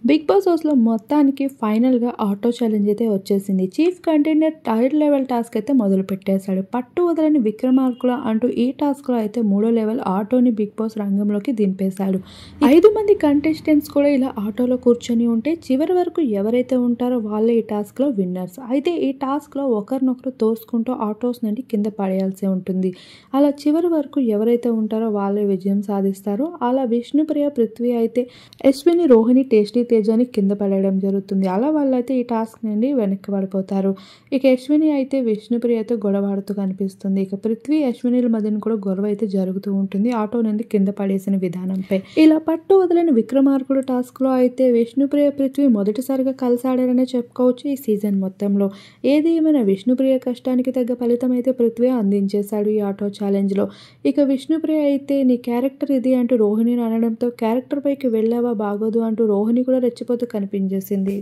Big boss హౌస్‌లో మొత్తానికి ఫైనల్‌గా ఆటో ఛాలెంజ్ అయితే వచ్చేసింది. Chief contender third level task అయితే మొదలుపెట్టేశాడు. పట్టు వదలని విక్రమార్కుల అంటూ ఈ టాస్క్‌లో అయితే మూడో లెవెల్ ఆటోని బిగ్ బాస్ రంగంలోకి దింపేశాడు. 5 మంది కంటెస్టెంట్స్ కూడా ఇలా ఆటోలో కూర్చొని ఉంటే చివరి వరకు ఎవరైతే ఉంటారో వాళ్ళే ఈ టాస్క్‌లో విన్నర్స్. అయితే ఈ టాస్క్‌లో ఒకరినొకరు తోసుకుంటూ ఆటోస్ నుండి కింద పడేయాల్సి ఉంటుంది. అలా చివరి వరకు ఎవరైతే ఉంటారో వాళ్ళే విజయం సాధిస్తారు. అలా విష్ణుప్రియ, పృథ్వీ అయితే అశ్విని, రోహిణి, టేస్టీ తేజాని కింద పడేయడం జరుగుతుంది. అలా వాళ్ళైతే ఈ టాస్క్ నుండి వెనక్కి పడిపోతారు. ఇక అశ్విని అయితే విష్ణుప్రియతో గొడవాడుతూ కనిపిస్తుంది. ఇక పృథ్వీ, అశ్వినిల మధ్యన కూడా గొడవ అయితే జరుగుతూ ఉంటుంది ఆటో నుండి కింద పడేసిన విధానంపై. ఇలా పట్టు వదలని విక్రమార్కుడు టాస్క్లో అయితే విష్ణుప్రియ, పృథ్వీ మొదటిసారిగా కలిసాడారనే చెప్పుకోవచ్చు ఈ సీజన్ మొత్తంలో. ఏది ఏమైనా విష్ణుప్రియ కష్టానికి తగ్గ ఫలితం అయితే పృథ్వీ అందించేశాడు ఈ ఆటో ఛాలెంజ్లో. ఇక విష్ణుప్రియ అయితే నీ క్యారెక్టర్ ఇది అంటూ రోహిణిని అనడంతో క్యారెక్టర్ పైకి వెళ్ళావా బాగోదు అంటూ రోహిణి కూడా రెచ్చిపోతూ కనిపించేసింది.